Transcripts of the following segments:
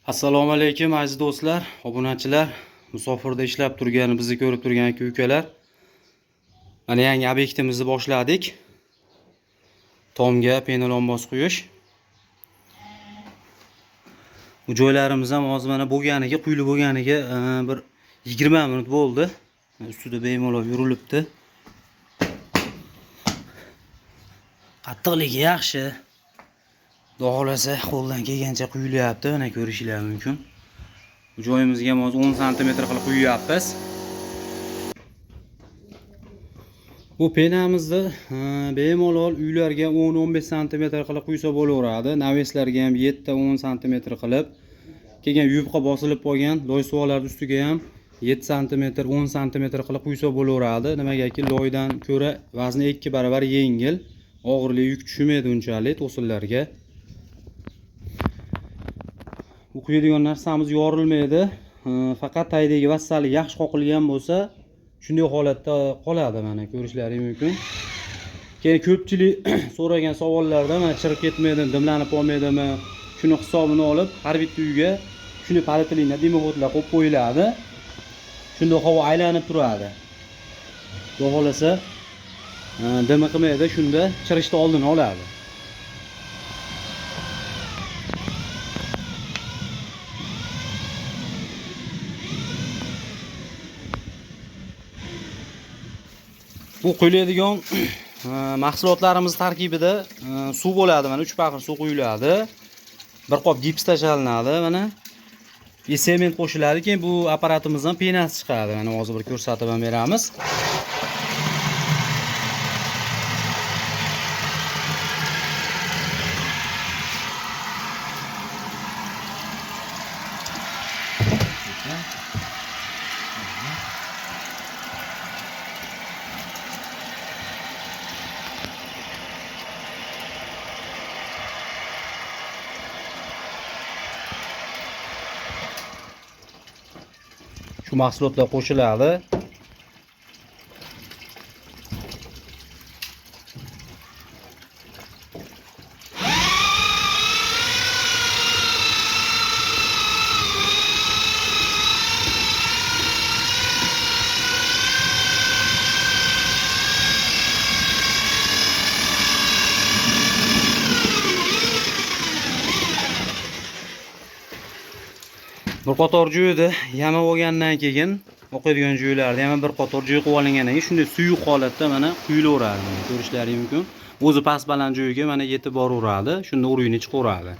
Assalomu alaykum aziz do'stlar, obunachilar, musofirda ishlab turgan, bizni ko'rib turgan aka-ukalar. Mana yangi obyektimizni boshladik. Tomga penalonbos quyish. Bu joylarimiz ham hozir mana bo'lganiga, quyilib bo'lganiga bir 20 minut bo'ldi. Ustida bemalol yurilibdi. Qattiqligi yaxshi. Xudo xolasa qo'ldan kelgancha quyilyapti, mana ko'rishingiz mumkin. Bu joyimizga hozir 10 sm qilib quyyapmiz. Bu penamizni bemalol uylarga 10-15 sm qilib quysa bo'laveradi. Naveslarga ham 7-10 sm qilib. Keyin yubqa bosilib qolgan loy-suvoqlar ustiga ham 7 sm, 10 sm qilib quysa bo'laveradi. Nimagaki loydan ko'ra vazni 2 barobar yengil, og'irlik yuk tushmaydi unchalik to'sinlarga. Bu quyadigan narsamiz yorilmaydi. Faqat taydagi vassali yaxshi qoqilgan bo'lsa, shunday holatda qoladi, mana ko'rishlaringiz mumkin. Keyin ko'pchilik so'ragan savollarda mana chirib ketmaydimi, dimlanib qolmaydimi, shuni hisobini olib, har bitta uyga shuni palitilina dimoxodlar qo'yib qo'yiladi. Shunda havo aylanib turadi. Xudo xolasa dimi qilmaydi, shunda chirishni oldini oladi. Bu quyiladigan mahsulotlarimiz tarkibida suv bo'ladi. Mana 3 paqir suv quyiladi. Bir qop gips tashalinadi mana. Sement qo'shiladi, keyin bu apparatimizdan penasi chiqadi. Mana hozir bir ko'rsatib ham beramiz. Shu mahsulotlar qo'shiladi. Bir qator joyda yamab olgandan keyin o'qiydigan joylarda ham bir qator joy qilib olingandan keyin shunday suyuq holatda mana quyilaveradi. Mana ko'rishlaringiz mumkin. O'zi past baland joyiga mana yetib boraveradi. Shunda urug'ini chiqaveradi.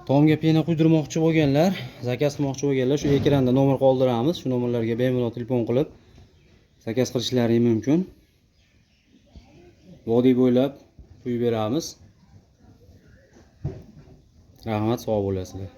Tomga pena quydirmoqchi bo'lganlar, zakaz qilmoqchi bo'lganlar shu ekranda nomer qoldiramiz. Shu nomerlarga bemalol telefon qilib zakaz qilishlaringiz mumkin. Vodiy bo'ylab quyib beramiz. Rahmat, sog' bo'lasizlar.